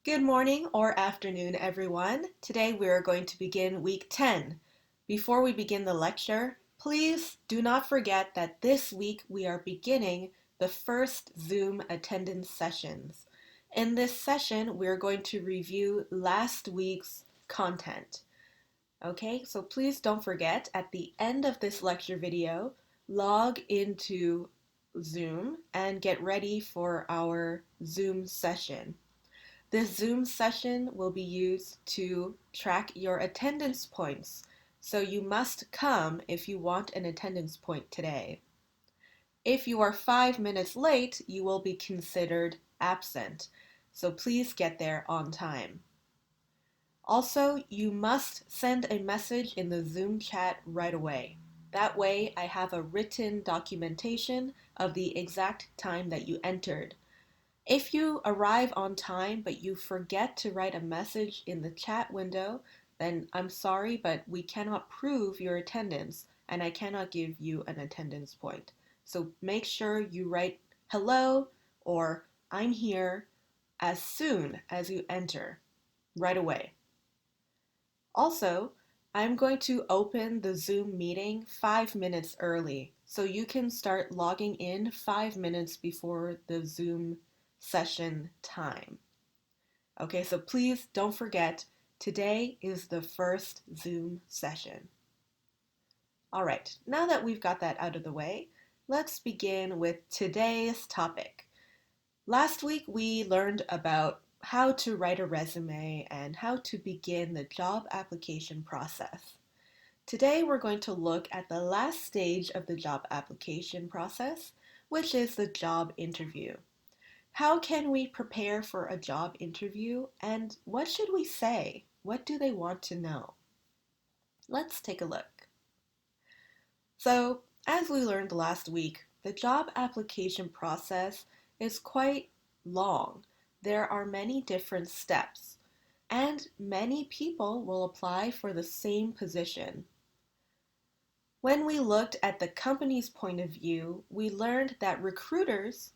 Good morning or afternoon, everyone. Today we are going to begin week 10. Before we begin the lecture, please do not forget that this week we are beginning the first Zoom attendance sessions. In this session, we're going to review last week's content. Okay, so please don't forget at the end of this lecture video, log into Zoom and get ready for our Zoom session. This Zoom session will be used to track your attendance points, so you must come if you want an attendance point today. If you are 5 minutes late, you will be considered absent, so please get there on time. Also, you must send a message in the Zoom chat right away. That way, I have a written documentation of the exact time that you entered. If you arrive on time but you forget to write a message in the chat window, then I'm sorry, but we cannot prove your attendance and I cannot give you an attendance point. So make sure you write hello or I'm here as soon as you enter, right away. Also, I'm going to open the Zoom meeting 5 minutes early, so you can start logging in 5 minutes before the Zoom session time. Okay, so please don't forget, today is the first Zoom session. All right, now that we've got that out of the way, let's begin with today's topic. Last week we learned about how to write a resume and how to begin the job application process. Today we're going to look at the last stage of the job application process, which is the job interview. How can we prepare for a job interview and what should we say? What do they want to know? Let's take a look. So, as we learned last week, the job application process is quite long. There are many different steps, and many people will apply for the same position. When we looked at the company's point of view, we learned that recruiters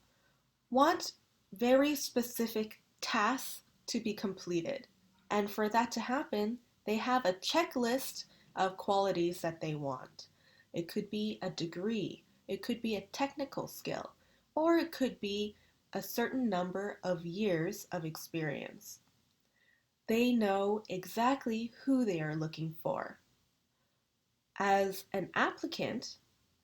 want very specific tasks to be completed. And for that to happen, they have a checklist of qualities that they want. It could be a degree, it could be a technical skill, or it could be a certain number of years of experience. They know exactly who they are looking for. As an applicant,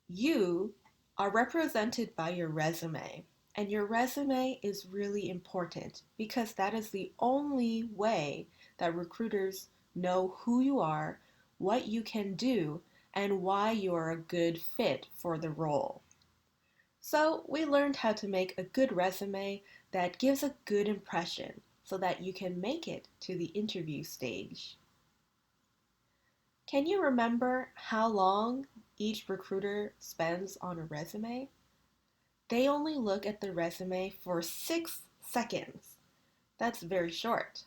you are represented by your resume. And your resume is really important because that is the only way that recruiters know who you are, what you can do, and why you are a good fit for the role. So we learned how to make a good resume that gives a good impression so that you can make it to the interview stage. Can you remember how long each recruiter spends on a resume? They only look at the resume for 6 seconds. That's very short.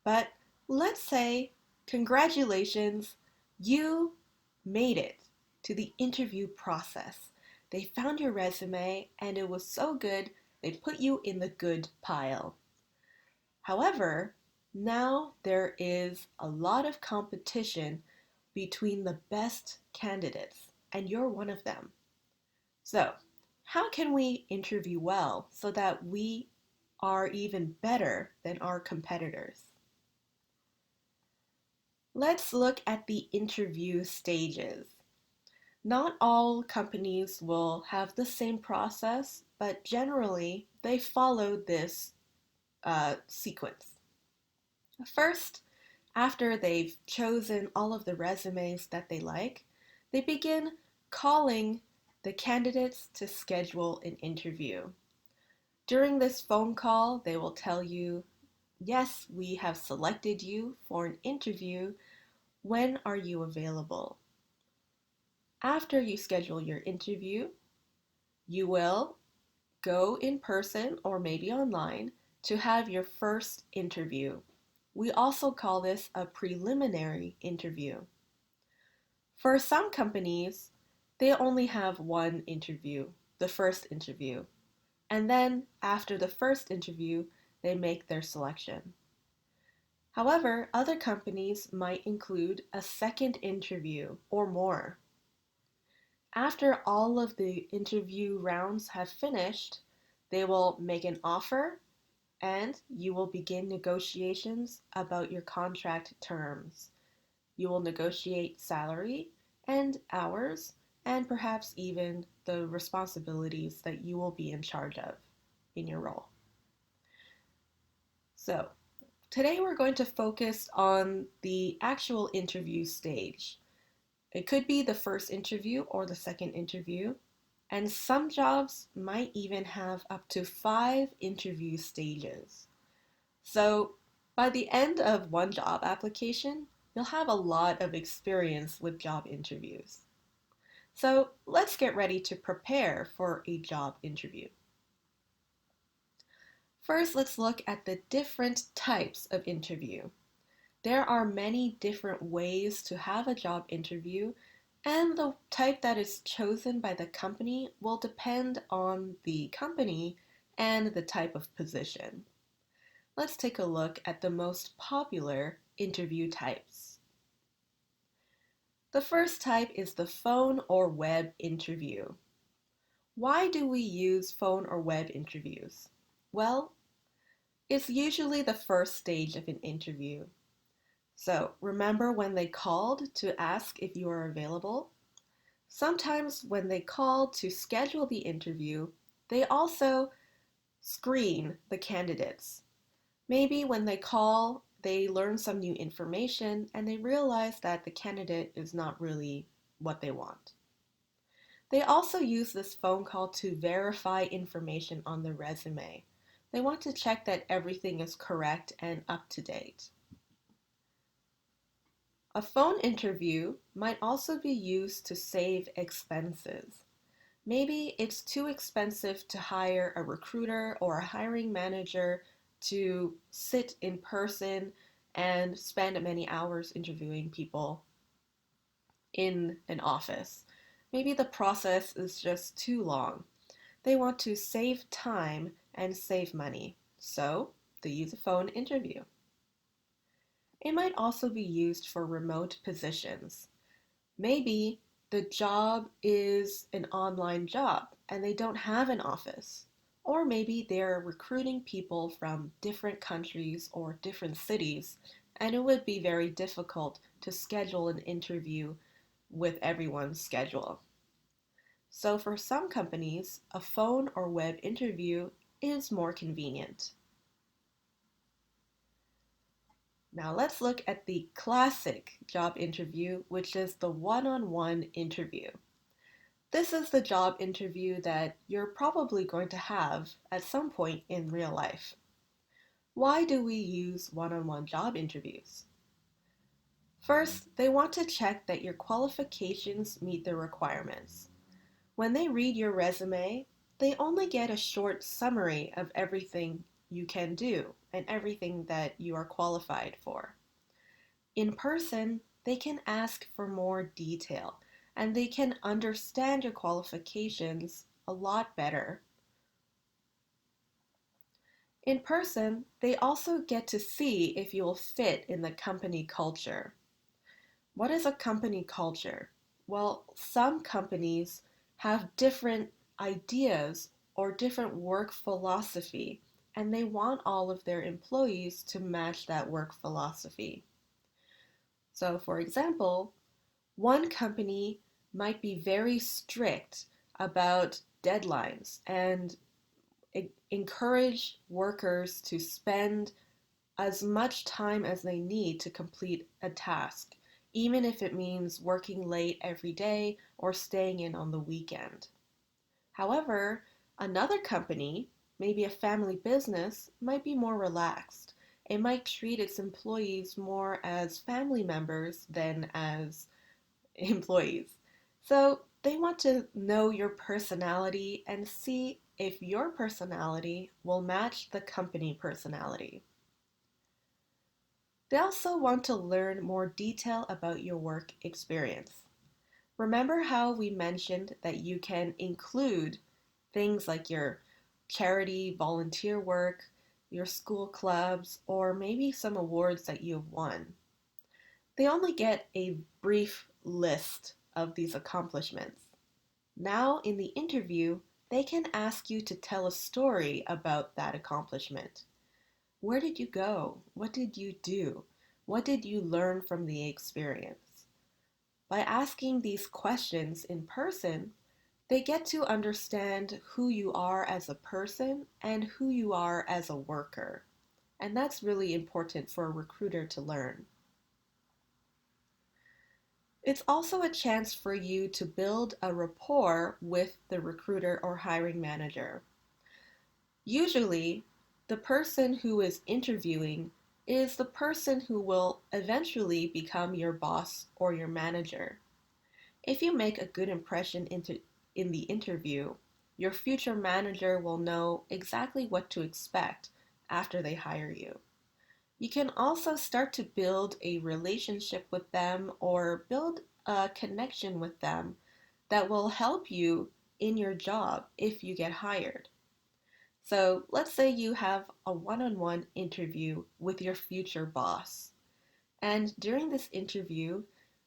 But let's say, congratulations, you made it to the interview process. They found your resume and it was so good, they put you in the good pile. However, now there is a lot of competition between the best candidates, and you're one of them. So, how can we interview well so that we are even better than our competitors? Let's look at the interview stages. Not all companies will have the same process, but generally they follow this sequence. First, after they've chosen all of the resumes that they like, they begin calling the candidates to schedule an interview. During this phone call, they will tell you, yes, we have selected you for an interview. When are you available? After you schedule your interview, you will go in person or maybe online to have your first interview. We also call this a preliminary interview. For some companies, they only have one interview, the first interview. And then after the first interview, they make their selection. However, other companies might include a second interview or more. After all of the interview rounds have finished, they will make an offer and you will begin negotiations about your contract terms. You will negotiate salary and hours and perhaps even the responsibilities that you will be in charge of in your role. So, today we're going to focus on the actual interview stage. It could be the first interview or the second interview, and some jobs might even have up to 5 interview stages. So, by the end of one job application, you'll have a lot of experience with job interviews. So, let's get ready to prepare for a job interview. First, let's look at the different types of interview. There are many different ways to have a job interview, and the type that is chosen by the company will depend on the company and the type of position. Let's take a look at the most popular interview types. The first type is the phone or web interview. Why do we use phone or web interviews? Well, it's usually the first stage of an interview. So remember when they called to ask if you are available? Sometimes when they call to schedule the interview, they also screen the candidates. Maybe when they call, they learn some new information and they realize that the candidate is not really what they want. They also use this phone call to verify information on the resume. They want to check that everything is correct and up to date. A phone interview might also be used to save expenses. Maybe it's too expensive to hire a recruiter or a hiring manager to sit in person and spend many hours interviewing people in an office. Maybe the process is just too long. They want to save time and save money, so they use a phone interview. It might also be used for remote positions. Maybe the job is an online job and they don't have an office. Or maybe they're recruiting people from different countries or different cities, and it would be very difficult to schedule an interview with everyone's schedule. So for some companies, a phone or web interview is more convenient. Now let's look at the classic job interview, which is the one-on-one interview. This is the job interview that you're probably going to have at some point in real life. Why do we use one-on-one job interviews? First, they want to check that your qualifications meet the requirements. When they read your resume, they only get a short summary of everything you can do and everything that you are qualified for. In person, they can ask for more detail and they can understand your qualifications a lot better. In person, they also get to see if you'll fit in the company culture. What is a company culture? Well, some companies have different ideas or different work philosophy, and they want all of their employees to match that work philosophy. So, for example, one company might be very strict about deadlines and encourage workers to spend as much time as they need to complete a task, even if it means working late every day or staying in on the weekend. However, another company, maybe a family business, might be more relaxed. It might treat its employees more as family members than as employees. So they want to know your personality and see if your personality will match the company personality. They also want to learn more detail about your work experience. Remember how we mentioned that you can include things like your charity, volunteer work, your school clubs, or maybe some awards that you have won. They only get a brief list of these accomplishments. Now, in the interview, they can ask you to tell a story about that accomplishment. Where did you go? What did you do? What did you learn from the experience? By asking these questions in person, they get to understand who you are as a person and who you are as a worker. And that's really important for a recruiter to learn. It's also a chance for you to build a rapport with the recruiter or hiring manager. Usually, the person who is interviewing is the person who will eventually become your boss or your manager. If you make a good impression in the interview, your future manager will know exactly what to expect after they hire you. You can also start to build a relationship with them or build a connection with them that will help you in your job if you get hired. So let's say you have a one-on-one interview with your future boss. And during this interview,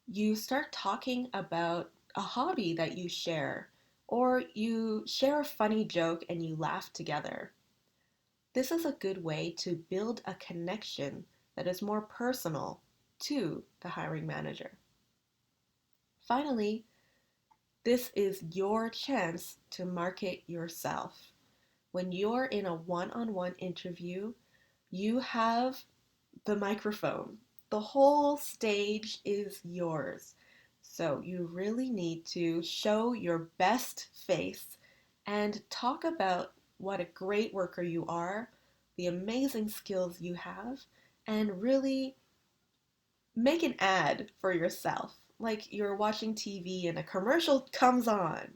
you start talking about a hobby that you share, or you share a funny joke and you laugh together. This is a good way to build a connection that is more personal to the hiring manager. Finally, this is your chance to market yourself. When you're in a one-on-one interview, you have the microphone. The whole stage is yours. So you really need to show your best face and talk about what a great worker you are, the amazing skills you have, and really make an ad for yourself. Like you're watching TV and a commercial comes on,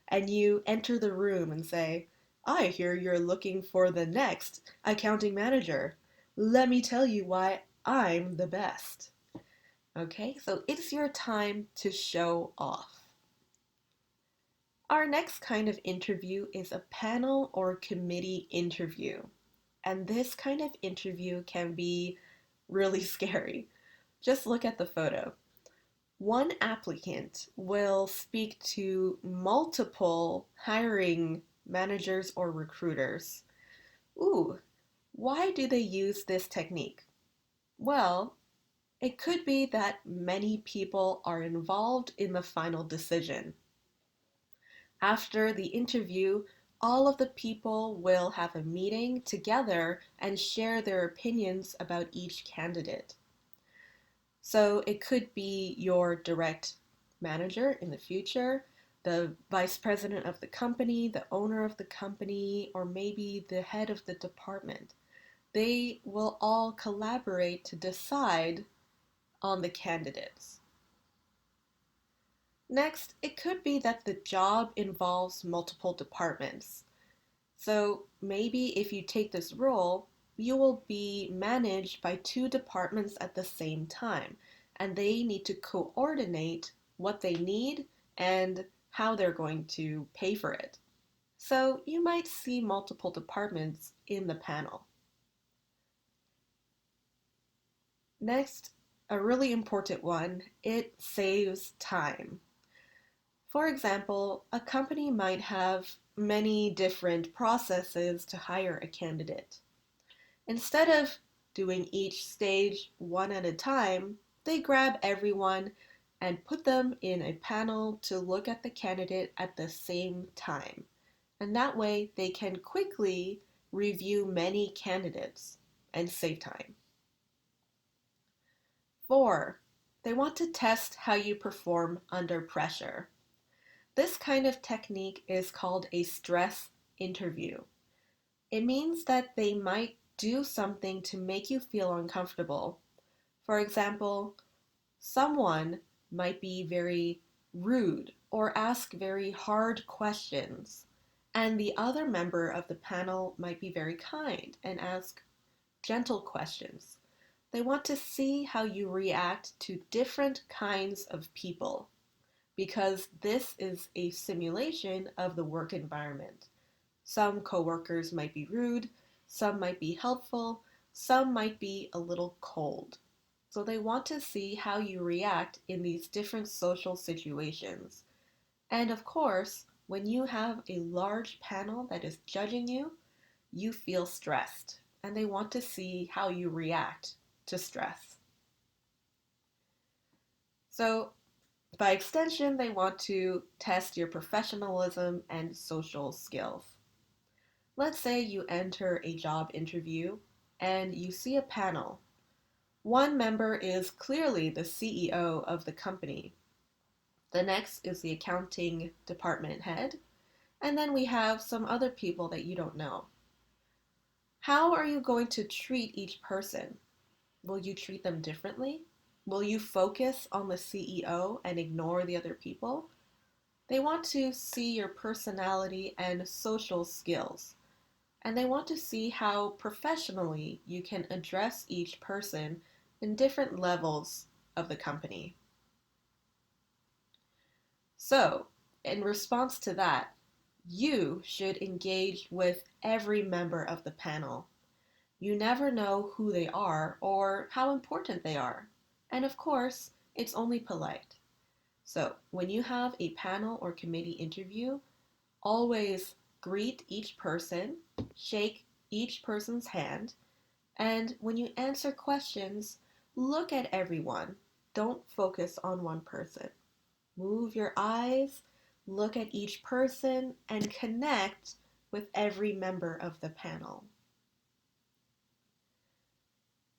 and you enter the room and say, I hear you're looking for the next accounting manager. Let me tell you why I'm the best. Okay, so it's your time to show off. Our next kind of interview is a panel or committee interview. And this kind of interview can be really scary. Just look at the photo. One applicant will speak to multiple hiring managers or recruiters. Ooh, why do they use this technique? Well, it could be that many people are involved in the final decision. After the interview, all of the people will have a meeting together and share their opinions about each candidate. So it could be your direct manager in the future, the vice president of the company, the owner of the company, or maybe the head of the department. They will all collaborate to decide on the candidates. Next, it could be that the job involves multiple departments. So maybe if you take this role, you will be managed by two departments at the same time, and they need to coordinate what they need and how they're going to pay for it. So you might see multiple departments in the panel. Next, a really important one, it saves time. For example, a company might have many different processes to hire a candidate. Instead of doing each stage one at a time, they grab everyone and put them in a panel to look at the candidate at the same time. And that way they can quickly review many candidates and save time. 4. They want to test how you perform under pressure. This kind of technique is called a stress interview. It means that they might do something to make you feel uncomfortable. For example, someone might be very rude or ask very hard questions, and the other member of the panel might be very kind and ask gentle questions. They want to see how you react to different kinds of people because this is a simulation of the work environment. Some coworkers might be rude, some might be helpful, some might be a little cold. So they want to see how you react in these different social situations. And of course, when you have a large panel that is judging you, you feel stressed, and they want to see how you react to stress. So, by extension, they want to test your professionalism and social skills. Let's say you enter a job interview and you see a panel. One member is clearly the CEO of the company. The next is the accounting department head. And then we have some other people that you don't know. How are you going to treat each person? Will you treat them differently? Will you focus on the CEO and ignore the other people? They want to see your personality and social skills, and they want to see how professionally you can address each person in different levels of the company. So, in response to that, you should engage with every member of the panel. You never know who they are or how important they are. And of course, it's only polite. So, when you have a panel or committee interview, always greet each person, shake each person's hand, and when you answer questions, look at everyone. Don't focus on one person. Move your eyes, look at each person, and connect with every member of the panel.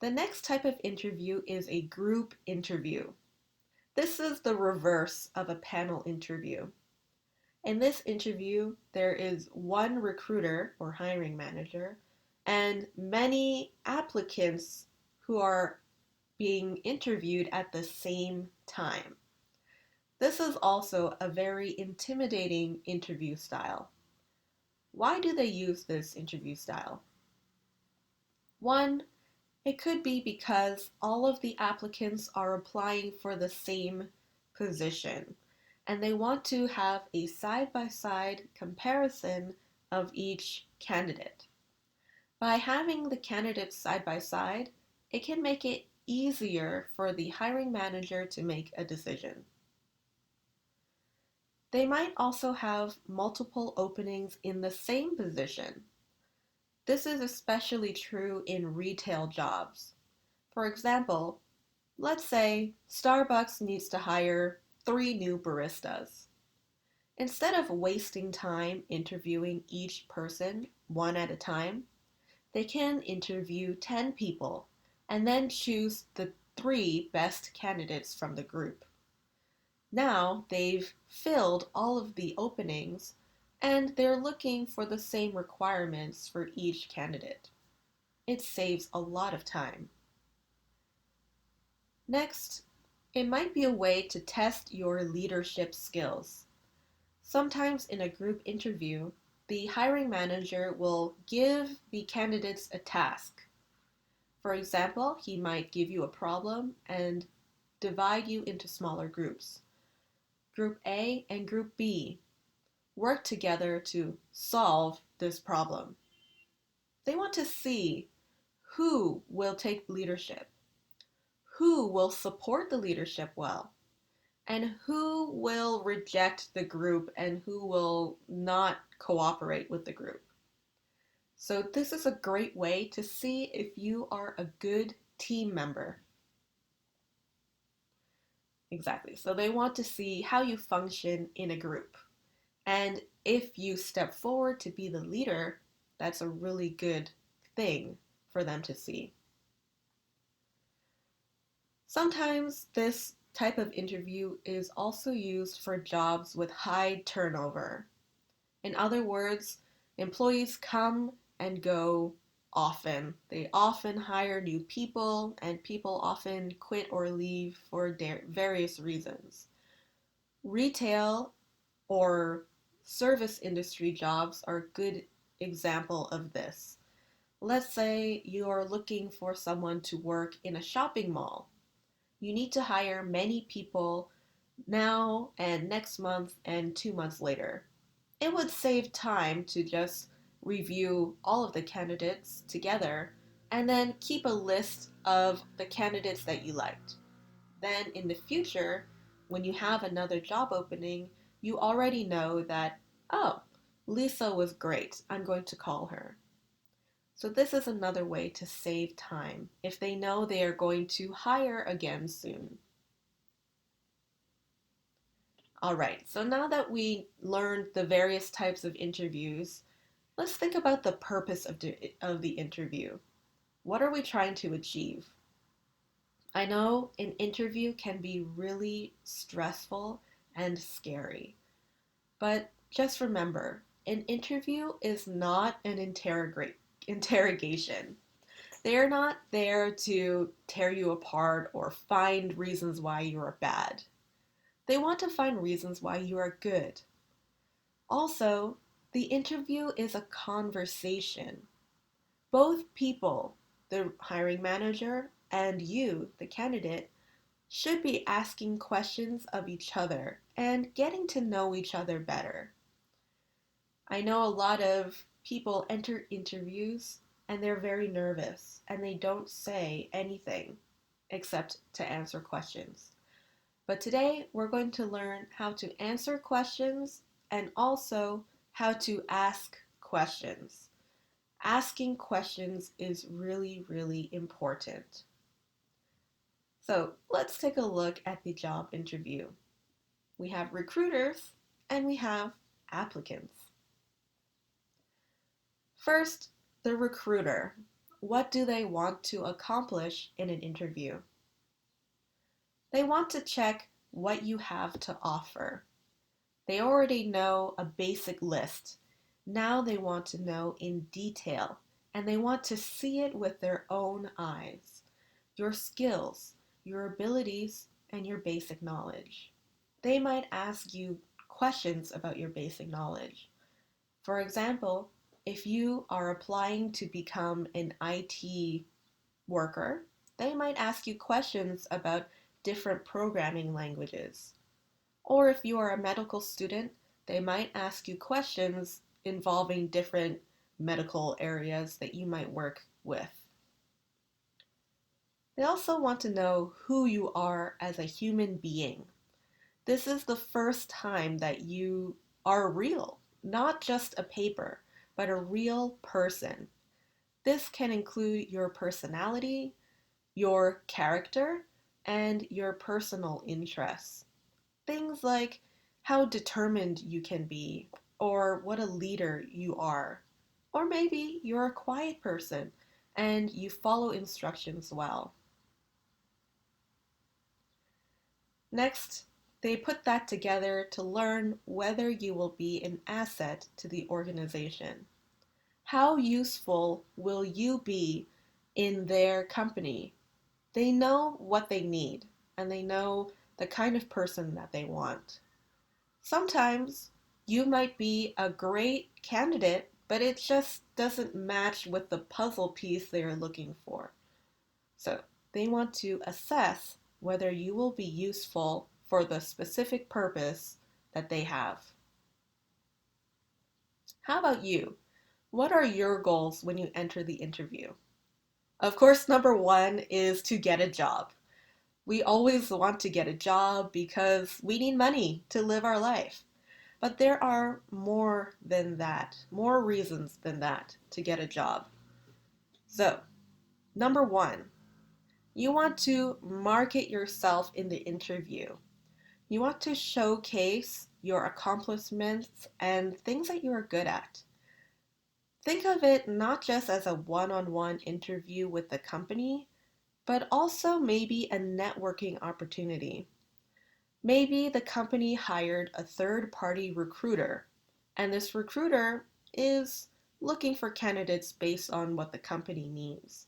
The next type of interview is a group interview. This is the reverse of a panel interview. In this interview, there is one recruiter or hiring manager and many applicants who are being interviewed at the same time. This is also a very intimidating interview style. Why do they use this interview style? One, it could be because all of the applicants are applying for the same position, and they want to have a side-by-side comparison of each candidate. By having the candidates side by side, it can make it easier for the hiring manager to make a decision. They might also have multiple openings in the same position. This is especially true in retail jobs. For example, let's say Starbucks needs to hire 3 new baristas. Instead of wasting time interviewing each person one at a time, they can interview 10 people and then choose the 3 best candidates from the group. Now they've filled all of the openings and they're looking for the same requirements for each candidate. It saves a lot of time. Next, it might be a way to test your leadership skills. Sometimes in a group interview, the hiring manager will give the candidates a task. For example, he might give you a problem and divide you into smaller groups. Group A and Group B work together to solve this problem. They want to see who will take leadership, who will support the leadership well, and who will reject the group and who will not cooperate with the group. So this is a great way to see if you are a good team member. Exactly. So they want to see how you function in a group. And if you step forward to be the leader, that's a really good thing for them to see. Sometimes this type of interview is also used for jobs with high turnover. In other words, employees come and go often. They often hire new people, and people often quit or leave for various reasons. Retail or service industry jobs are a good example of this. Let's say you are looking for someone to work in a shopping mall. You need to hire many people now and next month and 2 months later. It would save time to just review all of the candidates together, and then keep a list of the candidates that you liked. Then in the future, when you have another job opening, you already know that, oh, Lisa was great. I'm going to call her. So this is another way to save time if they know they are going to hire again soon. All right, so now that we learned the various types of interviews, let's think about the purpose of the interview. What are we trying to achieve? I know an interview can be really stressful and scary, but just remember, an interview is not an interrogation. They're not there to tear you apart or find reasons why you are bad. They want to find reasons why you are good. Also, the interview is a conversation. Both people, the hiring manager and you, the candidate, should be asking questions of each other and getting to know each other better. I know a lot of people enter interviews and they're very nervous and they don't say anything except to answer questions. But today we're going to learn how to answer questions and also how to ask questions. Asking questions is really, really important. So let's take a look at the job interview. We have recruiters and we have applicants. First, the recruiter. What do they want to accomplish in an interview? They want to check what you have to offer. They already know a basic list. Now they want to know in detail, and they want to see it with their own eyes. Your skills, your abilities, and your basic knowledge. They might ask you questions about your basic knowledge. For example, if you are applying to become an IT worker, they might ask you questions about different programming languages. Or if you are a medical student, they might ask you questions involving different medical areas that you might work with. They also want to know who you are as a human being. This is the first time that you are real, not just a paper, but a real person. This can include your personality, your character, and your personal interests. Things like how determined you can be, or what a leader you are. Or maybe you're a quiet person and you follow instructions well. Next, they put that together to learn whether you will be an asset to the organization. How useful will you be in their company? They know what they need and they know the kind of person that they want. Sometimes you might be a great candidate, but it just doesn't match with the puzzle piece they are looking for. So they want to assess whether you will be useful for the specific purpose that they have. How about you? What are your goals when you enter the interview? Of course, number one is to get a job. We always want to get a job because we need money to live our life. But there are more than that, more reasons than that to get a job. So, number one, you want to market yourself in the interview. You want to showcase your accomplishments and things that you are good at. Think of it not just as a one-on-one interview with the company, but also maybe a networking opportunity. Maybe the company hired a third-party recruiter, and this recruiter is looking for candidates based on what the company needs.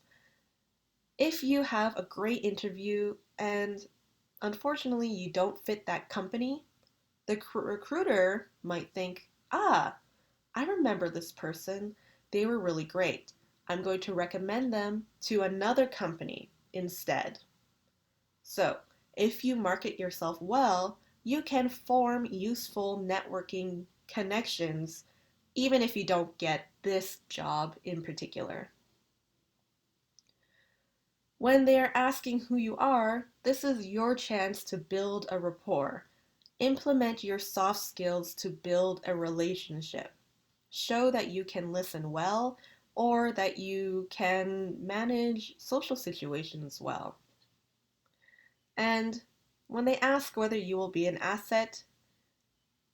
If you have a great interview and unfortunately you don't fit that company, the recruiter might think, I remember this person. They were really great. I'm going to recommend them to another company instead. So, if you market yourself well, you can form useful networking connections even if you don't get this job in particular. When they are asking who you are, this is your chance to build a rapport. Implement your soft skills to build a relationship. Show that you can listen well or that you can manage social situations well. And when they ask whether you will be an asset,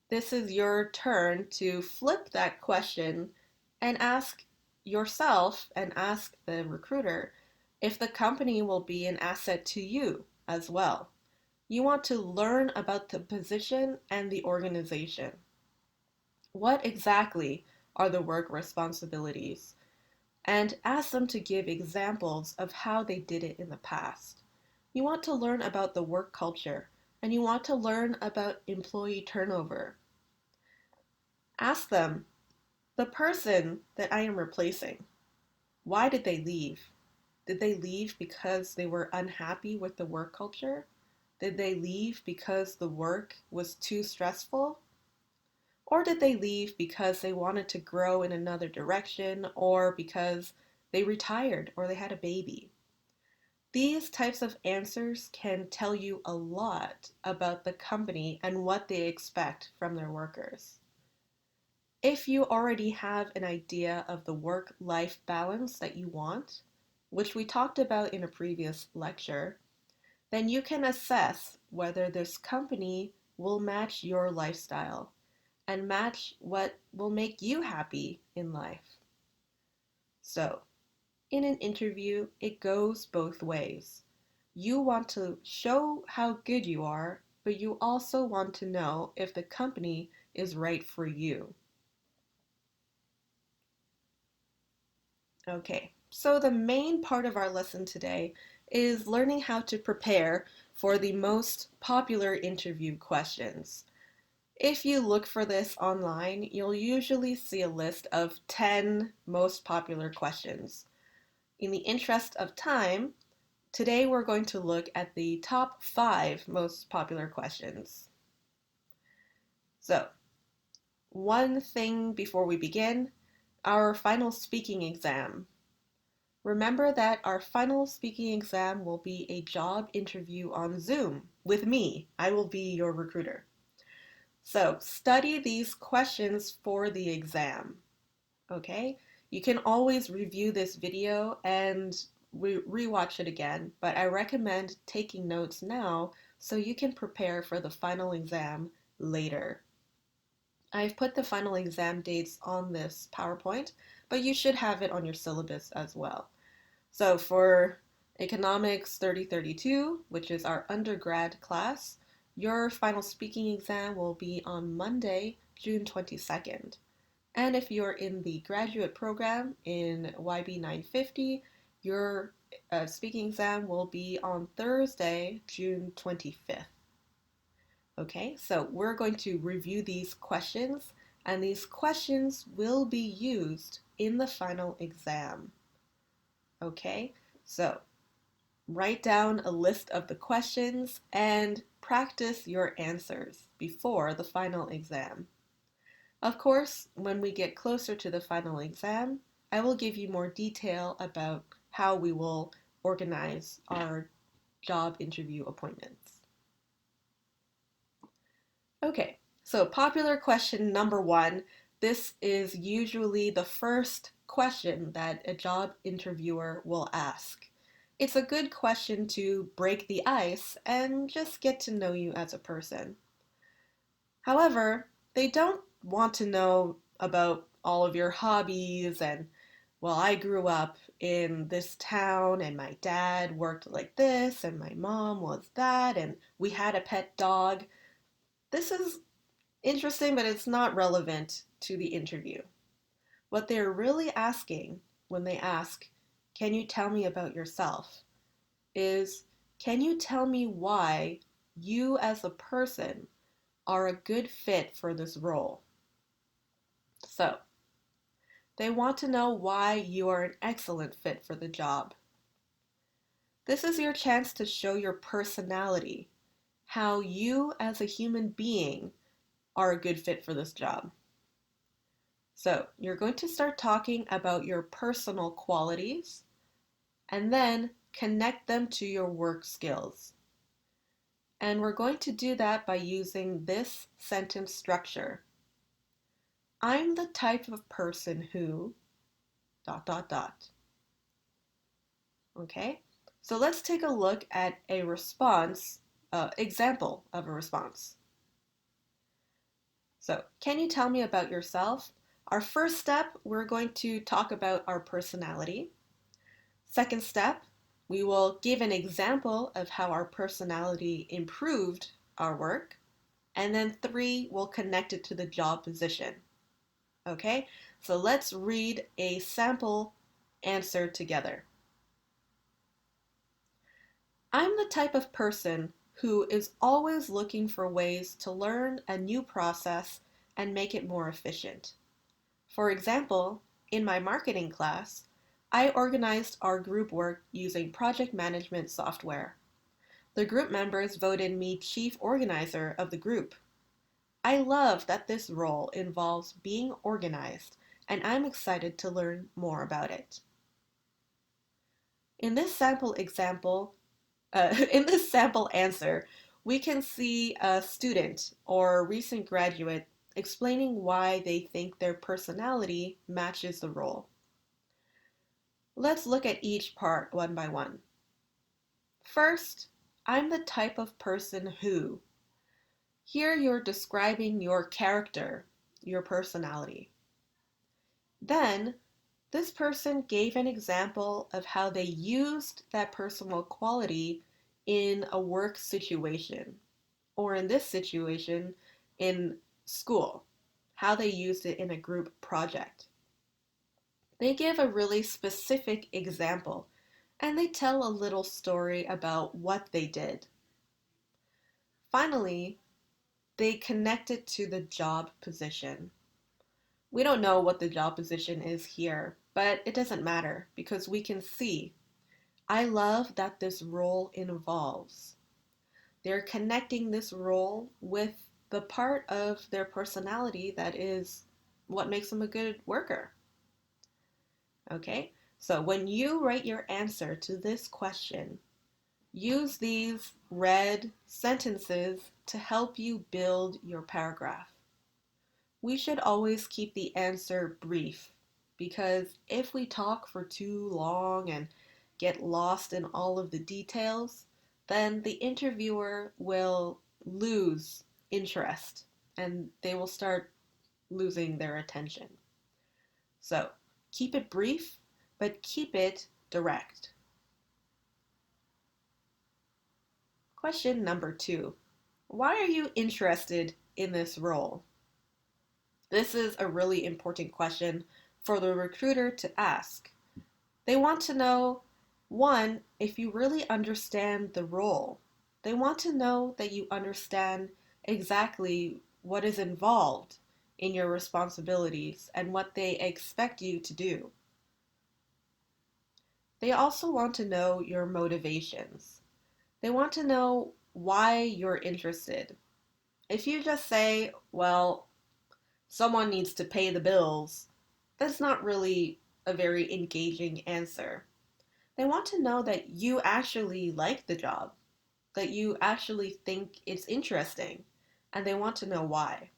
this is your turn to flip that question and ask yourself and ask the recruiter if the company will be an asset to you as well. You want to learn about the position and the organization. What exactly are the work responsibilities? And ask them to give examples of how they did it in the past. You want to learn about the work culture and you want to learn about employee turnover. Ask them, the person that I am replacing, why did they leave? Did they leave because they were unhappy with the work culture? Did they leave because the work was too stressful? Or did they leave because they wanted to grow in another direction or because they retired or they had a baby? These types of answers can tell you a lot about the company and what they expect from their workers. If you already have an idea of the work-life balance that you want, which we talked about in a previous lecture, then you can assess whether this company will match your lifestyle and match what will make you happy in life. So, in an interview, it goes both ways. You want to show how good you are, but you also want to know if the company is right for you. Okay, so the main part of our lesson today is learning how to prepare for the most popular interview questions. If you look for this online, you'll usually see a list of 10 most popular questions. In the interest of time, today we're going to look at the top 5 most popular questions. So, one thing before we begin, our final speaking exam. Remember that our final speaking exam will be a job interview on Zoom with me. I will be your recruiter. So study these questions for the exam, okay? You can always review this video and rewatch it again, but I recommend taking notes now so you can prepare for the final exam later. I've put the final exam dates on this PowerPoint, but you should have it on your syllabus as well. So for Economics 3032, which is our undergrad class, your final speaking exam will be on Monday, June 22nd. And if you're in the graduate program in YB 950, your speaking exam will be on Thursday, June 25th. Okay, so we're going to review these questions, and these questions will be used in the final exam. Okay, so write down a list of the questions and practice your answers before the final exam. Of course, when we get closer to the final exam, I will give you more detail about how we will organize our job interview appointments. Okay, so popular question number 1. This is usually the first question that a job interviewer will ask. It's a good question to break the ice and just get to know you as a person. However, they don't want to know about all of your hobbies and, well, I grew up in this town and my dad worked like this and my mom was that and we had a pet dog. This is interesting, but it's not relevant to the interview. What they're really asking when they ask, can you tell me about yourself? Is, can you tell me why you as a person are a good fit for this role? So, they want to know why you are an excellent fit for the job. This is your chance to show your personality, how you as a human being are a good fit for this job. So you're going to start talking about your personal qualities and then connect them to your work skills. And we're going to do that by using this sentence structure. I'm the type of person who dot dot dot. Okay? So let's take a look at a response, example of a response. So, can you tell me about yourself? Our first step, we're going to talk about our personality. Second step, we will give an example of how our personality improved our work. And then 3, we'll connect it to the job position. Okay, so let's read a sample answer together. I'm the type of person who is always looking for ways to learn a new process and make it more efficient. For example, in my marketing class, I organized our group work using project management software. The group members voted me chief organizer of the group. I love that this role involves being organized, and I'm excited to learn more about it. In this sample example, in this sample answer, we can see a student or a recent graduate explaining why they think their personality matches the role. Let's look at each part one by one. First, I'm the type of person who. Here you're describing your character, your personality. Then, this person gave an example of how they used that personal quality in a work situation, or in this situation, in school, how they used it in a group project. They give a really specific example, and they tell a little story about what they did. Finally, they connect it to the job position. We don't know what the job position is here, but it doesn't matter because we can see. I love that this role involves. They're connecting this role with the part of their personality that is what makes them a good worker. Okay, so when you write your answer to this question, use these red sentences to help you build your paragraph. We should always keep the answer brief because if we talk for too long and get lost in all of the details, then the interviewer will lose interest and they will start losing their attention. So keep it brief, but keep it direct. Question number 2. Why are you interested in this role? This is a really important question for the recruiter to ask. They want to know, one, if you really understand the role. They want to know that you understand exactly what is involved in your responsibilities and what they expect you to do. They also want to know your motivations. They want to know why you're interested. If you just say, well, someone needs to pay the bills, that's not really a very engaging answer. They want to know that you actually like the job, that you actually think it's interesting, and they want to know why.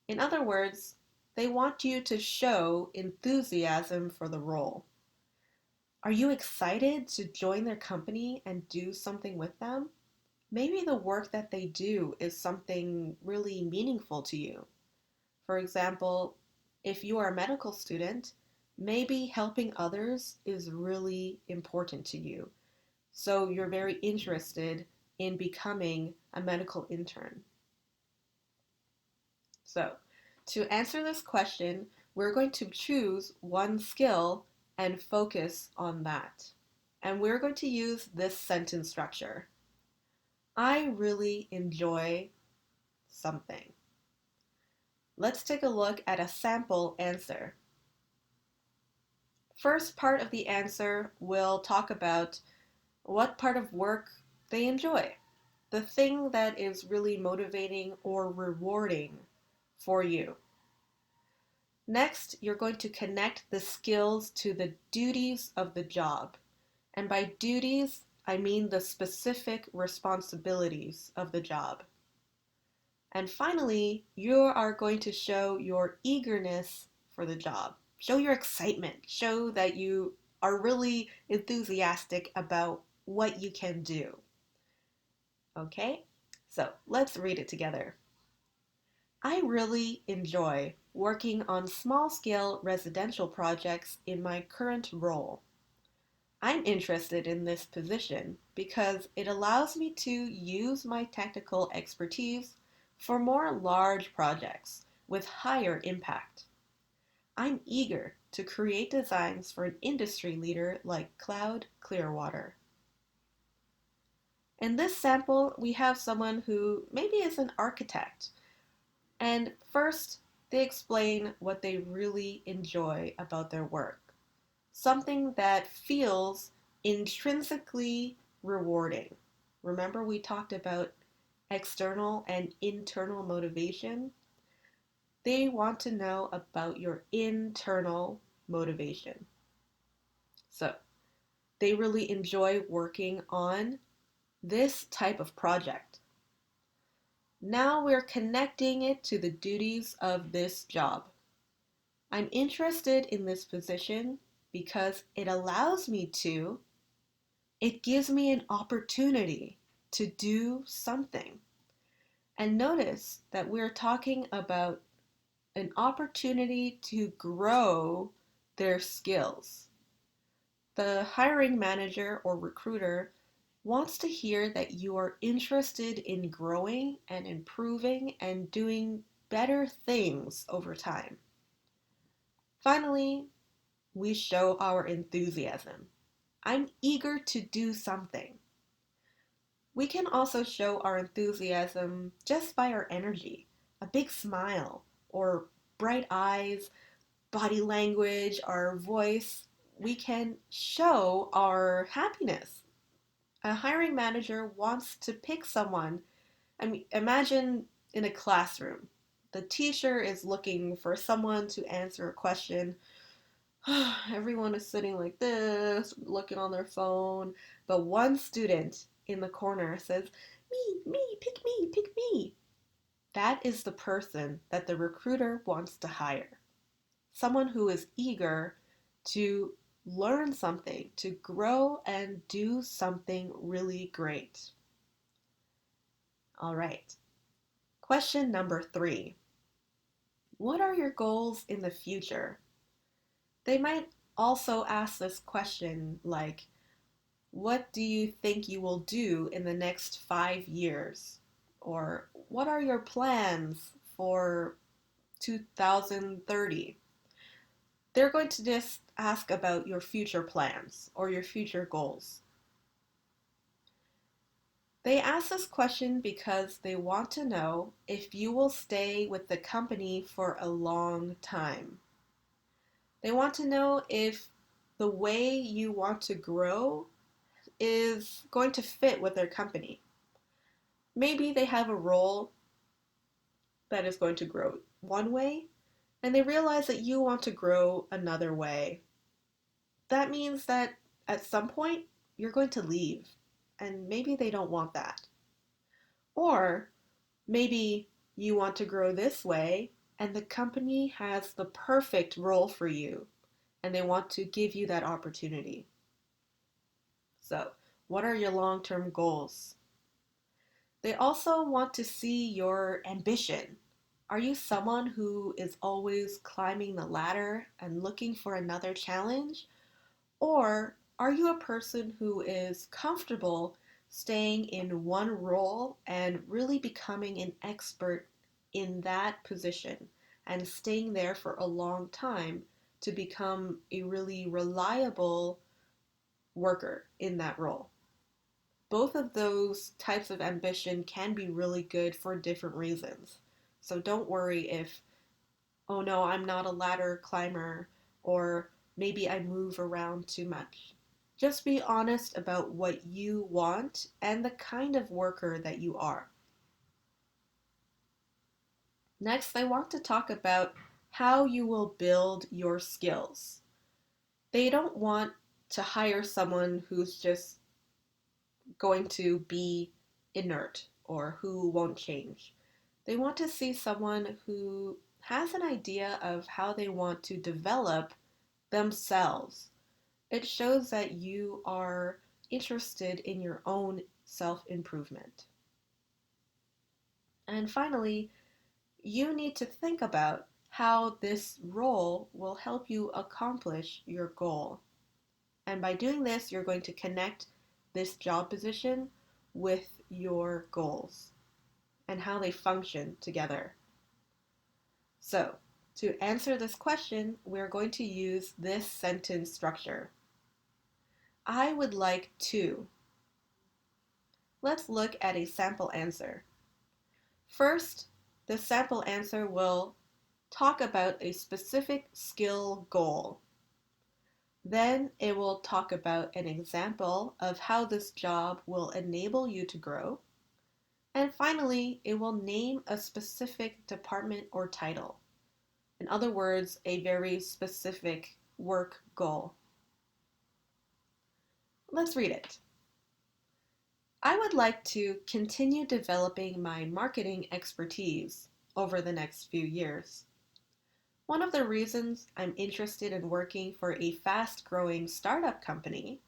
In other words, they want you to show enthusiasm for the role. Are you excited to join their company and do something with them? Maybe the work that they do is something really meaningful to you. For example, if you are a medical student, maybe helping others is really important to you. So you're very interested in becoming a medical intern. So, to answer this question, we're going to choose one skill and focus on that. And we're going to use this sentence structure. I really enjoy something. Let's take a look at a sample answer. First part of the answer will talk about what part of work they enjoy, the thing that is really motivating or rewarding for you. Next, you're going to connect the skills to the duties of the job. And by duties, I mean the specific responsibilities of the job. And finally, you are going to show your eagerness for the job. Show your excitement. Show that you are really enthusiastic about what you can do. Okay? So let's read it together. I really enjoy working on small-scale residential projects in my current role. I'm interested in this position because it allows me to use my technical expertise for more large projects with higher impact. I'm eager to create designs for an industry leader like Cloud Clearwater. In this sample, we have someone who maybe is an architect. And first, they explain what they really enjoy about their work. Something that feels intrinsically rewarding. Remember, we talked about external and internal motivation? They want to know about your internal motivation. So, they really enjoy working on this type of project. Now we're connecting it to the duties of this job. I'm interested in this position because it gives me an opportunity to do something. And notice that we're talking about an opportunity to grow their skills. The hiring manager or recruiter wants to hear that you are interested in growing and improving and doing better things over time. Finally, we show our enthusiasm. I'm eager to do something. We can also show our enthusiasm just by our energy, a big smile, or bright eyes, body language, our voice. We can show our happiness. A hiring manager wants to pick someone. I mean, imagine in a classroom. The teacher is looking for someone to answer a question. Everyone is sitting like this, looking on their phone, but one student in the corner says, pick me. That is the person that the recruiter wants to hire. Someone who is eager to learn something, to grow and do something really great. All right. Question number 3. What are your goals in the future? They might also ask this question like, what do you think you will do in the next 5 years? Or what are your plans for 2030? They're going to just ask about your future plans or your future goals. They ask this question because they want to know if you will stay with the company for a long time. They want to know if the way you want to grow is going to fit with their company. Maybe they have a role that is going to grow one way, and they realize that you want to grow another way. That means that at some point, you're going to leave, and maybe they don't want that. Or maybe you want to grow this way, and the company has the perfect role for you, and they want to give you that opportunity. So, what are your long-term goals? They also want to see your ambition. Are you someone who is always climbing the ladder and looking for another challenge? Or are you a person who is comfortable staying in one role and really becoming an expert in that position and staying there for a long time to become a really reliable worker in that role? Both of those types of ambition can be really good for different reasons. So don't worry if, oh no, I'm not a ladder climber, or maybe I move around too much. Just be honest about what you want and the kind of worker that you are. Next, I want to talk about how you will build your skills. They don't want to hire someone who's just going to be inert or who won't change. They want to see someone who has an idea of how they want to develop themselves. It shows that you are interested in your own self improvement. And finally, you need to think about how this role will help you accomplish your goal. And by doing this, you're going to connect this job position with your goals and how they function together. So, to answer this question, we're going to use this sentence structure. I would like to. Let's look at a sample answer. First, the sample answer will talk about a specific skill goal. Then it will talk about an example of how this job will enable you to grow. And finally, it will name a specific department or title. In other words, a very specific work goal. Let's read it. I would like to continue developing my marketing expertise over the next few years. One of the reasons I'm interested in working for a fast-growing startup company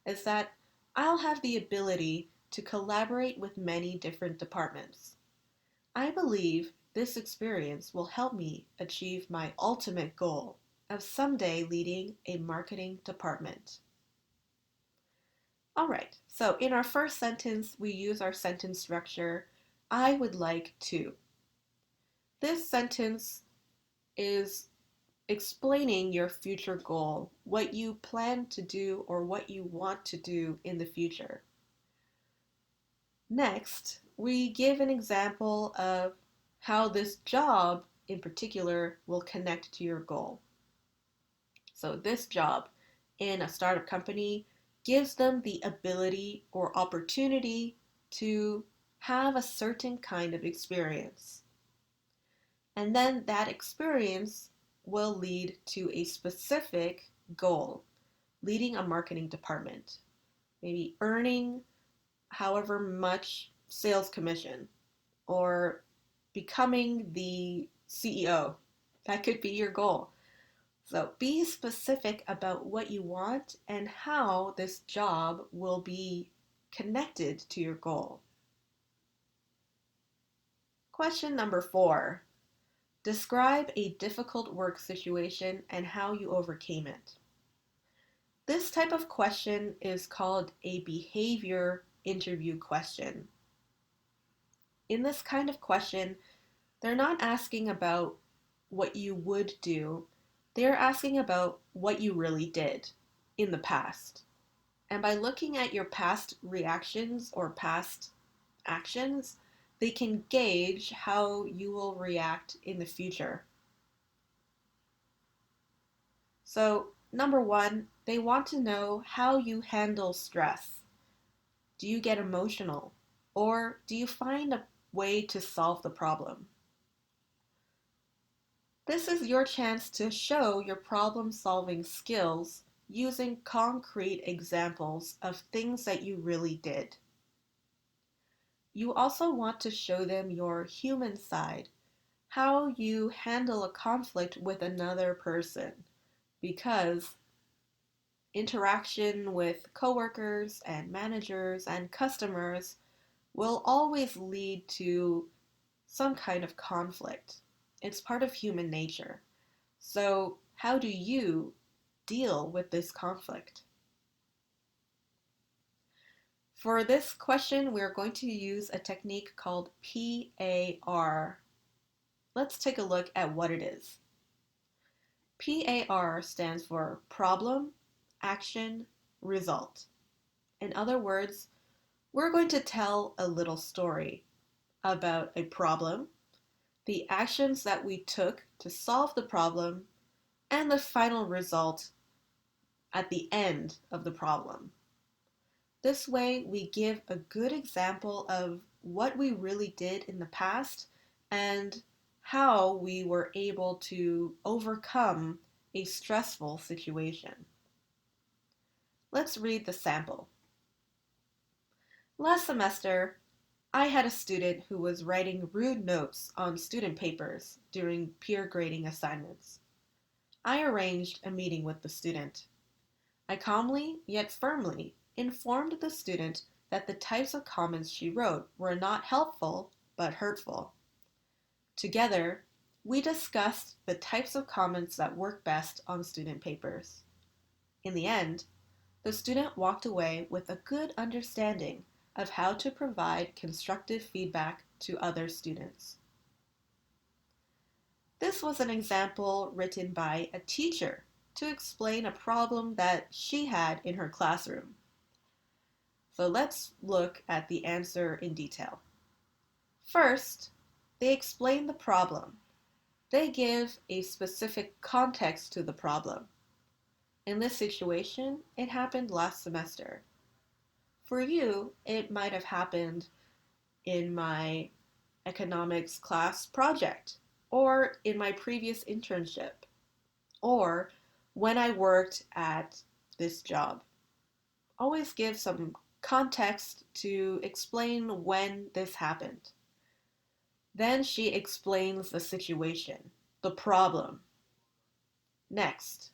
is that I'll have the ability to collaborate with many different departments. I believe this experience will help me achieve my ultimate goal of someday leading a marketing department. All right, so in our first sentence, we use our sentence structure, I would like to. This sentence is explaining your future goal, what you plan to do or what you want to do in the future. Next, we give an example of how this job in particular will connect to your goal. So this job in a startup company gives them the ability or opportunity to have a certain kind of experience. And then that experience will lead to a specific goal, leading a marketing department, maybe earning however much sales commission or becoming the CEO. That could be your goal. So be specific about what you want and how this job will be connected to your goal. Question number 4. Describe a difficult work situation and how you overcame it. This type of question is called a behavior interview question. In this kind of question, they're not asking about what you would do, they're asking about what you really did in the past. And by looking at your past reactions or past actions, they can gauge how you will react in the future. So, number 1, they want to know how you handle stress. Do you get emotional? Or do you find a way to solve the problem? This is your chance to show your problem-solving skills using concrete examples of things that you really did. You also want to show them your human side, how you handle a conflict with another person, because interaction with coworkers and managers and customers will always lead to some kind of conflict. It's part of human nature. So, how do you deal with this conflict? For this question, we're going to use a technique called PAR. Let's take a look at what it is. PAR stands for problem, action, result. In other words, we're going to tell a little story about a problem, the actions that we took to solve the problem, and the final result at the end of the problem. This way, we give a good example of what we really did in the past and how we were able to overcome a stressful situation. Let's read the sample. Last semester, I had a student who was writing rude notes on student papers during peer grading assignments. I arranged a meeting with the student. I calmly, yet firmly, informed the student that the types of comments she wrote were not helpful, but hurtful. Together, we discussed the types of comments that work best on student papers. In the end, the student walked away with a good understanding of how to provide constructive feedback to other students. This was an example written by a teacher to explain a problem that she had in her classroom. So let's look at the answer in detail. First, they explain the problem. They give a specific context to the problem. In this situation, it happened last semester. For you, it might have happened in my economics class project, or in my previous internship, or when I worked at this job. Always give some context to explain when this happened. Then she explains the situation, the problem. Next,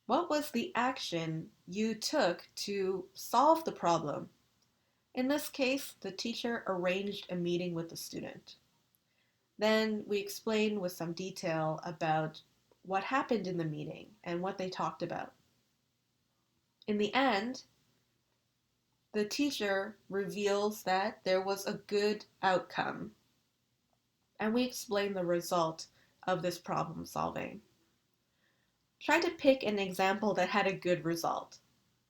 what was the action you took to solve the problem? In this case, the teacher arranged a meeting with the student. Then we explain with some detail about what happened in the meeting and what they talked about. In the end, the teacher reveals that there was a good outcome, and we explain the result of this problem solving. Try to pick an example that had a good result.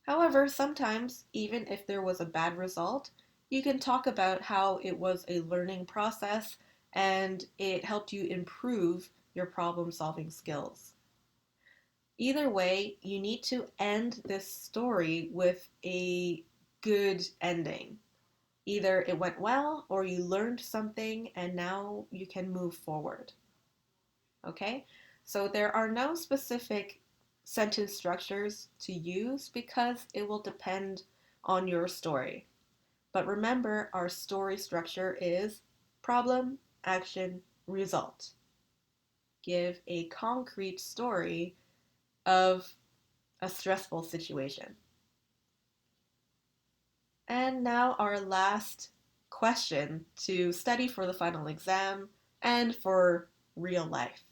However, sometimes, even if there was a bad result, you can talk about how it was a learning process and it helped you improve your problem solving skills. Either way, you need to end this story with a good ending. Either it went well or you learned something and now you can move forward. Okay? So there are no specific sentence structures to use because it will depend on your story. But remember, our story structure is problem, action, result. Give a concrete story of a stressful situation. And now our last question to study for the final exam and for real life.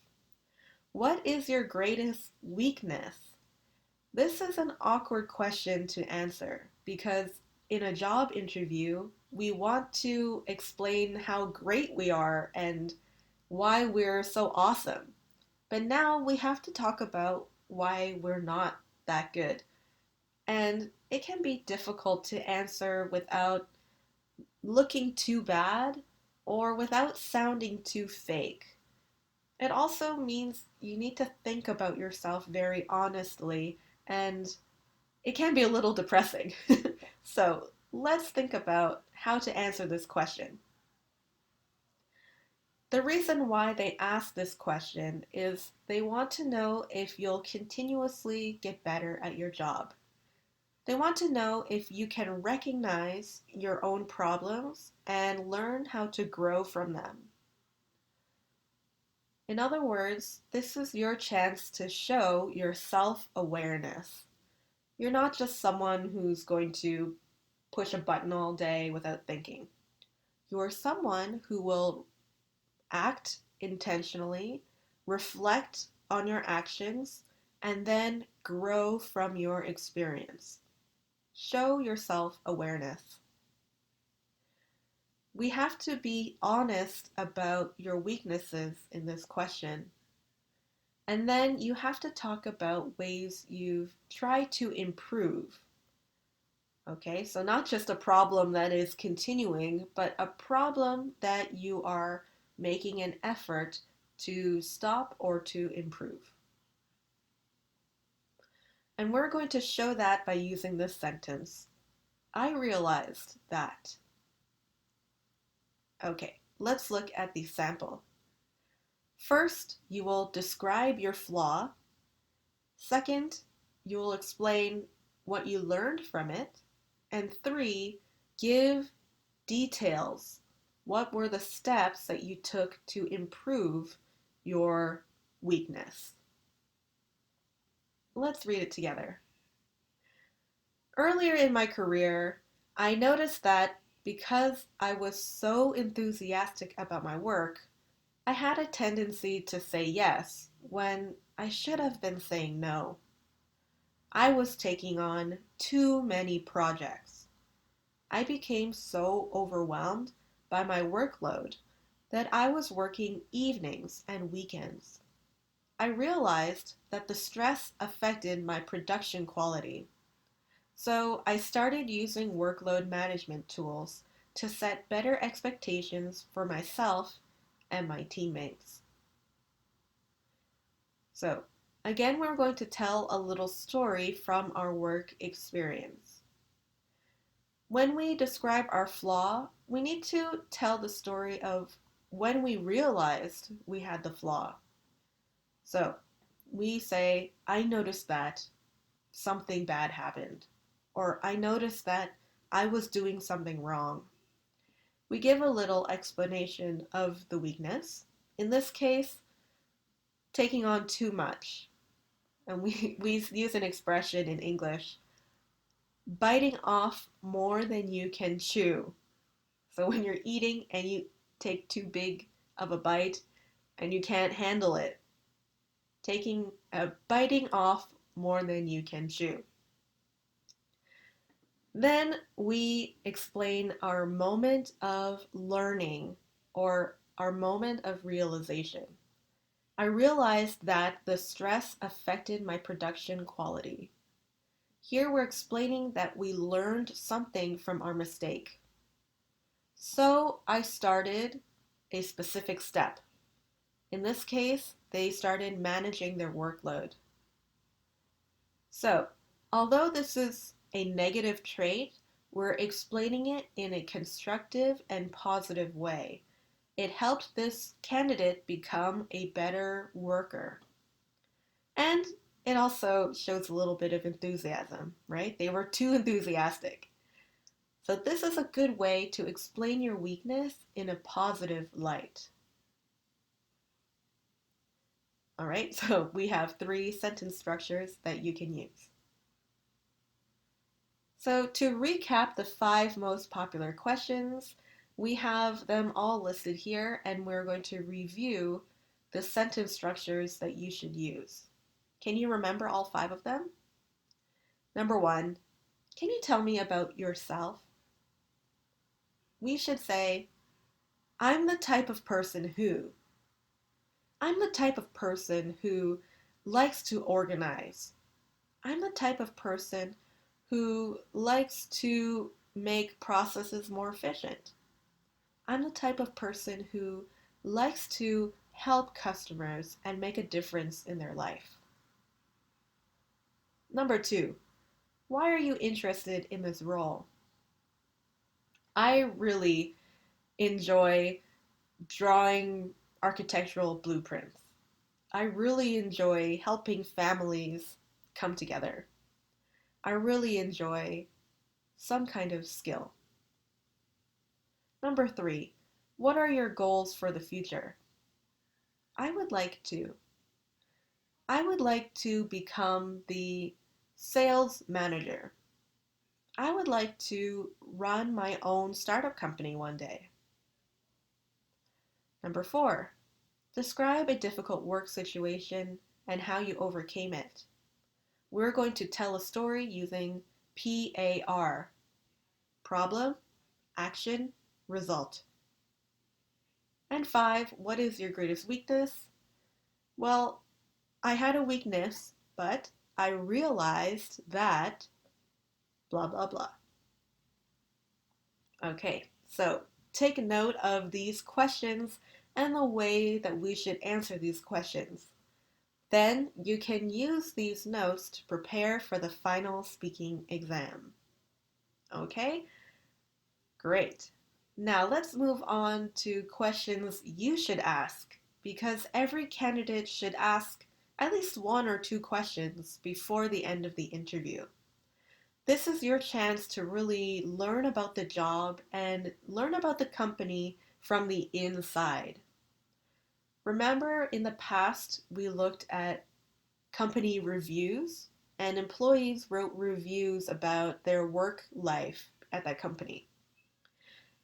What is your greatest weakness? This is an awkward question to answer because in a job interview, we want to explain how great we are and why we're so awesome. But now we have to talk about why we're not that good. And it can be difficult to answer without looking too bad or without sounding too fake. It also means you need to think about yourself very honestly, and it can be a little depressing. So let's think about how to answer this question. The reason why they ask this question is they want to know if you'll continuously get better at your job. They want to know if you can recognize your own problems and learn how to grow from them. In other words, this is your chance to show your self-awareness. You're not just someone who's going to push a button all day without thinking. You're someone who will act intentionally, reflect on your actions, and then grow from your experience. Show your self-awareness. We have to be honest about your weaknesses in this question. And then you have to talk about ways you've tried to improve. Okay, so not just a problem that is continuing, but a problem that you are making an effort to stop or to improve. And we're going to show that by using this sentence. I realized that. Okay, let's look at the sample. First, you will describe your flaw. Second, you will explain what you learned from it. And three, give details. What were the steps that you took to improve your weakness? Let's read it together. Earlier in my career, I noticed that because I was so enthusiastic about my work, I had a tendency to say yes when I should have been saying no. I was taking on too many projects. I became so overwhelmed by my workload that I was working evenings and weekends. I realized that the stress affected my production quality. So I started using workload management tools to set better expectations for myself and my teammates. So, again, we're going to tell a little story from our work experience. When we describe our flaw, we need to tell the story of when we realized we had the flaw. So, we say, I noticed that something bad happened, or I noticed that I was doing something wrong. We give a little explanation of the weakness. In this case, taking on too much. And we use an expression in English, biting off more than you can chew. So when you're eating and you take too big of a bite and you can't handle it, biting off more than you can chew. Then we explain our moment of learning or our moment of realization. I realized that the stress affected my production quality. Here we're explaining that we learned something from our mistake. So I started a specific step. In this case, they started managing their workload. So, although this is a negative trait, we're explaining it in a constructive and positive way. It helped this candidate become a better worker. And it also shows a little bit of enthusiasm, right? They were too enthusiastic. So, this is a good way to explain your weakness in a positive light. All right, so we have 3 sentence structures that you can use. So, to recap the 5 most popular questions, we have them all listed here, and we're going to review the sentence structures that you should use. Can you remember all 5 of them? Number 1, can you tell me about yourself? We should say, I'm the type of person who. I'm the type of person who likes to organize. I'm the type of person who likes to make processes more efficient. I'm the type of person who likes to help customers and make a difference in their life. Number 2, why are you interested in this role? I really enjoy drawing architectural blueprints. I really enjoy helping families come together. I really enjoy some kind of skill. Number 3, what are your goals for the future? I would like to. I would like to become the sales manager. I would like to run my own startup company one day. Number 4, describe a difficult work situation and how you overcame it. We're going to tell a story using PAR, problem, action, result. And 5, what is your greatest weakness? Well, I had a weakness, but I realized that blah, blah, blah. Okay, so take note of these questions and the way that we should answer these questions. Then you can use these notes to prepare for the final speaking exam. Okay, great. Now let's move on to questions you should ask because every candidate should ask at least one or two questions before the end of the interview. This is your chance to really learn about the job and learn about the company from the inside. Remember, in the past, we looked at company reviews, and employees wrote reviews about their work life at that company.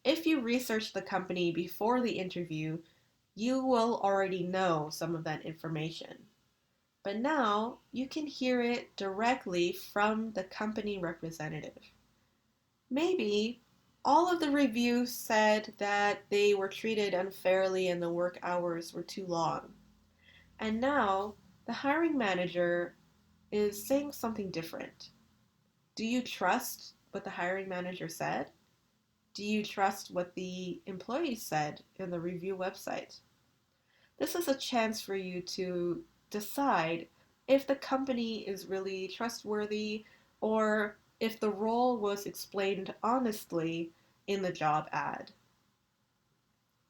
If you research the company before the interview, you will already know some of that information. But now you can hear it directly from the company representative. Maybe all of the reviews said that they were treated unfairly and the work hours were too long. And now the hiring manager is saying something different. Do you trust what the hiring manager said? Do you trust what the employees said in the review website? This is a chance for you to decide if the company is really trustworthy or if the role was explained honestly in the job ad.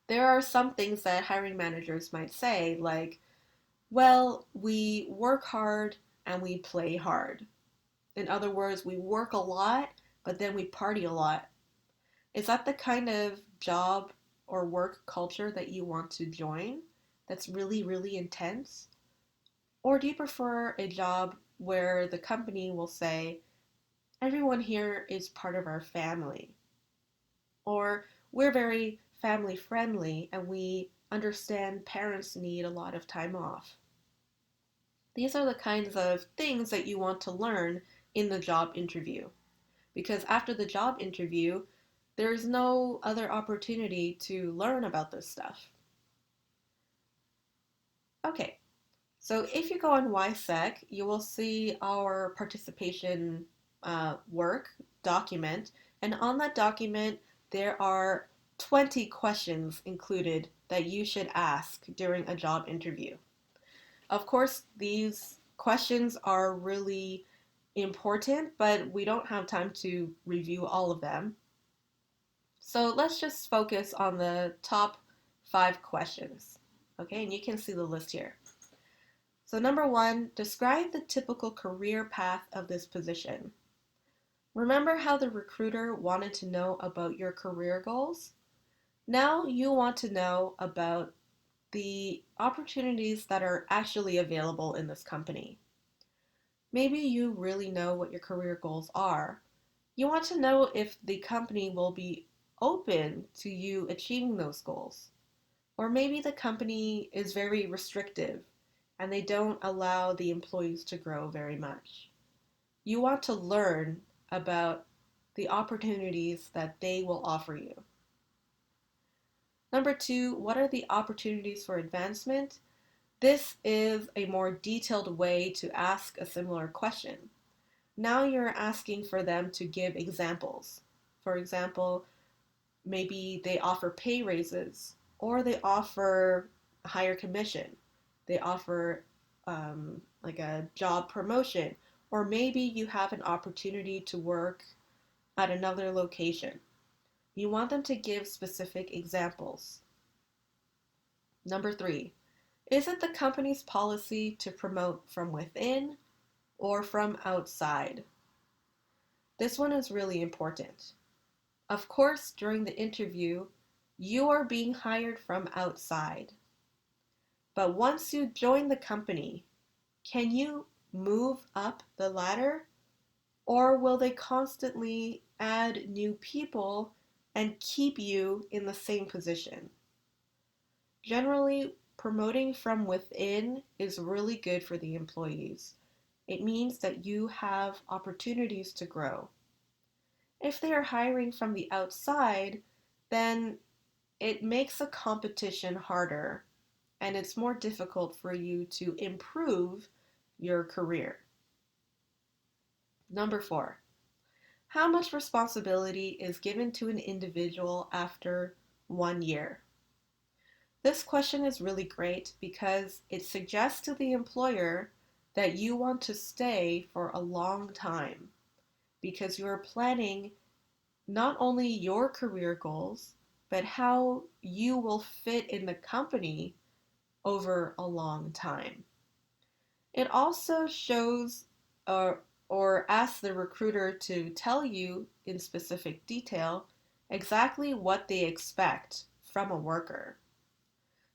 There are some things that hiring managers might say, like, well, we work hard and we play hard. In other words, we work a lot, but then we party a lot. Is that the kind of job or work culture that you want to join? That's really, really intense? Or do you prefer a job where the company will say, everyone here is part of our family? Or we're very family friendly and we understand parents need a lot of time off. These are the kinds of things that you want to learn in the job interview. Because after the job interview, there's no other opportunity to learn about this stuff. Okay, so if you go on YSEC, you will see our participation work document, and on that document, there are 20 questions included that you should ask during a job interview. Of course, these questions are really important, but we don't have time to review all of them. So let's just focus on the top 5 questions. Okay, and you can see the list here. So number 1, describe the typical career path of this position. Remember how the recruiter wanted to know about your career goals? Now you want to know about the opportunities that are actually available in this company. Maybe you really know what your career goals are. You want to know if the company will be open to you achieving those goals. Or maybe the company is very restrictive and they don't allow the employees to grow very much. You want to learn about the opportunities that they will offer you. Number 2, what are the opportunities for advancement? This is a more detailed way to ask a similar question. Now you're asking for them to give examples. For example, maybe they offer pay raises, or they offer a higher commission. They offer like a job promotion, or maybe you have an opportunity to work at another location. You want them to give specific examples. Number 3, is it the company's policy to promote from within or from outside? This one is really important. Of course, during the interview, you are being hired from outside. But once you join the company, can you move up the ladder? Or will they constantly add new people and keep you in the same position? Generally, promoting from within is really good for the employees. It means that you have opportunities to grow. If they are hiring from the outside, then it makes a competition harder and it's more difficult for you to improve your career. Number 4, how much responsibility is given to an individual after 1 year? This question is really great because it suggests to the employer that you want to stay for a long time because you are planning not only your career goals, but how you will fit in the company over a long time. It also shows or asks the recruiter to tell you in specific detail exactly what they expect from a worker.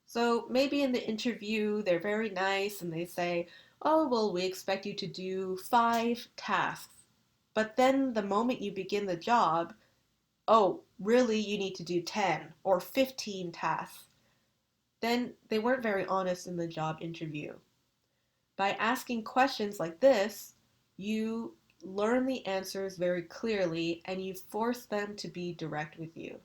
So maybe in the interview, they're very nice and they say, oh, well, we expect you to do 5 tasks. But then the moment you begin the job, oh, really, you need to do 10 or 15 tasks. Then they weren't very honest in the job interview. By asking questions like this, you learn the answers very clearly and you force them to be direct with you.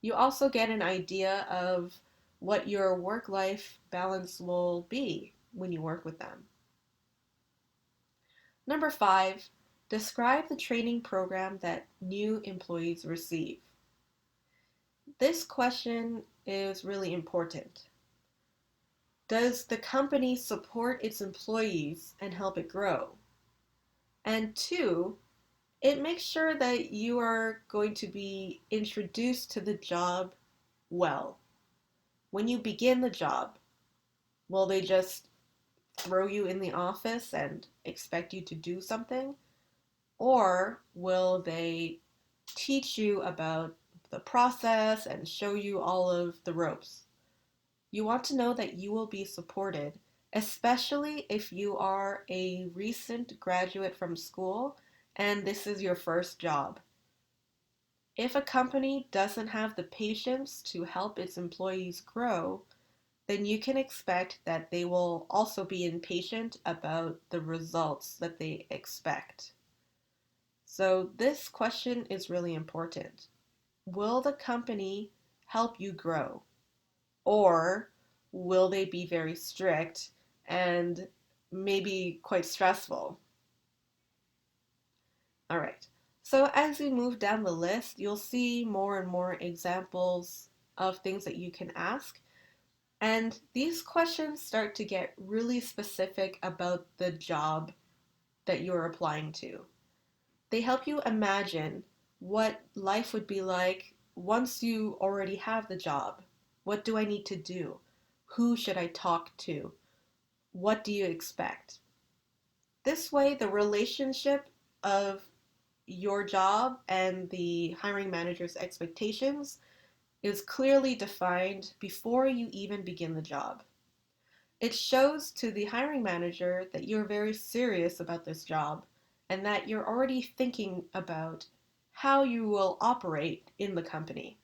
You also get an idea of what your work-life balance will be when you work with them. Number 5, describe the training program that new employees receive. This question is really important. Does the company support its employees and help it grow? And 2, it makes sure that you are going to be introduced to the job well. When you begin the job, will they just throw you in the office and expect you to do something? Or will they teach you about the process and show you all of the ropes? You want to know that you will be supported, especially if you are a recent graduate from school and this is your first job. If a company doesn't have the patience to help its employees grow, then you can expect that they will also be impatient about the results that they expect. So this question is really important. Will the company help you grow? Or will they be very strict and maybe quite stressful? All right. So as we move down the list, you'll see more and more examples of things that you can ask. And these questions start to get really specific about the job that you're applying to. They help you imagine what life would be like once you already have the job. What do I need to do? Who should I talk to? What do you expect? This way, the relationship of your job and the hiring manager's expectations is clearly defined before you even begin the job. It shows to the hiring manager that you're very serious about this job and that you're already thinking about how you will operate in the company.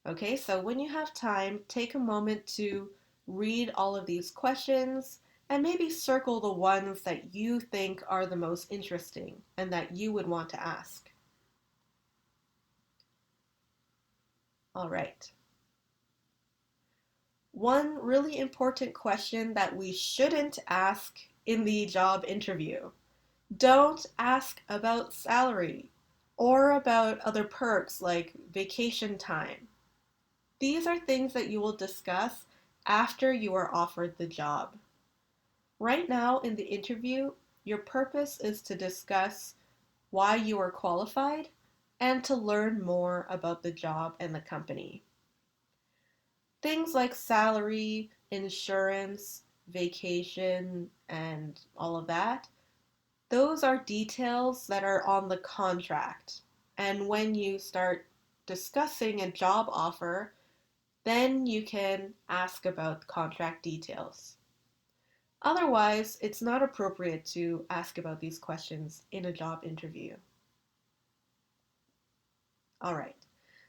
Okay, so when you have time, take a moment to read all of these questions and maybe circle the ones that you think are the most interesting and that you would want to ask. All right. One really important question that we shouldn't ask in the job interview. Don't ask about salary or about other perks like vacation time. These are things that you will discuss after you are offered the job. Right now in the interview, your purpose is to discuss why you are qualified and to learn more about the job and the company. Things like salary, insurance, vacation, and all of that, those are details that are on the contract. And when you start discussing a job offer, then you can ask about contract details. Otherwise, it's not appropriate to ask about these questions in a job interview. All right.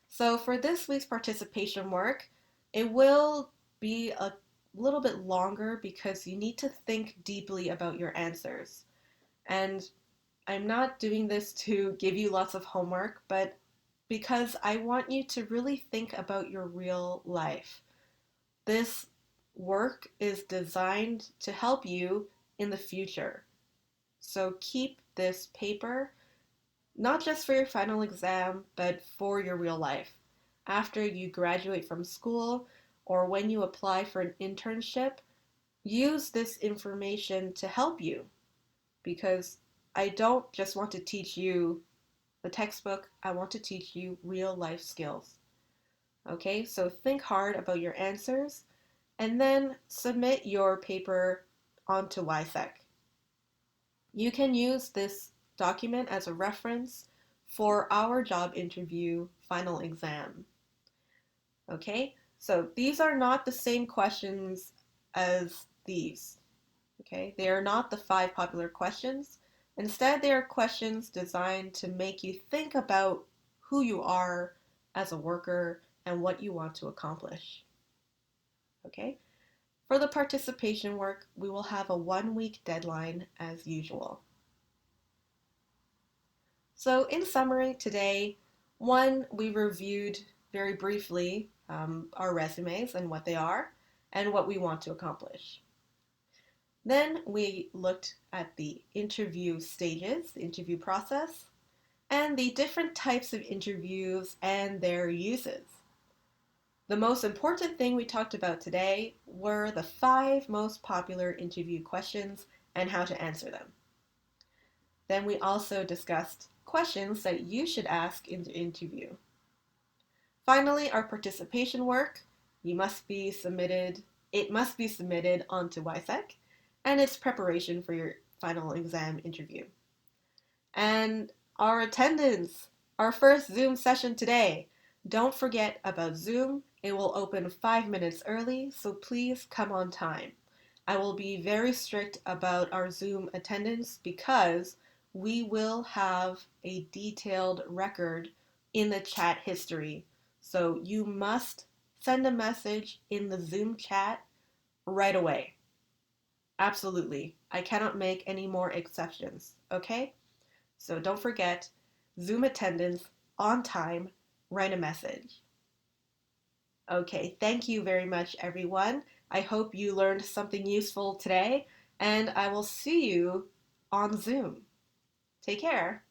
So for this week's participation work, it will be a little bit longer because you need to think deeply about your answers. And I'm not doing this to give you lots of homework, but because I want you to really think about your real life. This work is designed to help you in the future. So keep this paper, not just for your final exam, but for your real life. After you graduate from school or when you apply for an internship, use this information to help you because I don't just want to teach you the textbook, I want to teach you real life skills. Okay, so think hard about your answers and then submit your paper onto WISEC. You can use this document as a reference for our job interview final exam. Okay, so these are not the same questions as these. Okay, they are not the 5 popular questions. Instead, they are questions designed to make you think about who you are as a worker and what you want to accomplish. Okay, for the participation work, we will have a 1-week deadline as usual. So in summary today, one, we reviewed very briefly our resumes and what they are and what we want to accomplish. Then we looked at the interview stages, the interview process, and the different types of interviews and their uses. The most important thing we talked about today were the 5 most popular interview questions and how to answer them. Then we also discussed questions that you should ask in the interview. Finally, our participation work, it must be submitted onto WISEC, and its preparation for your final exam interview. And our attendance, our first Zoom session today. Don't forget about Zoom. It will open 5 minutes early, so please come on time. I will be very strict about our Zoom attendance because we will have a detailed record in the chat history. So you must send a message in the Zoom chat right away. Absolutely. I cannot make any more exceptions, okay? So don't forget, Zoom attendance on time, write a message. Okay, thank you very much, everyone. I hope you learned something useful today, and I will see you on Zoom. Take care.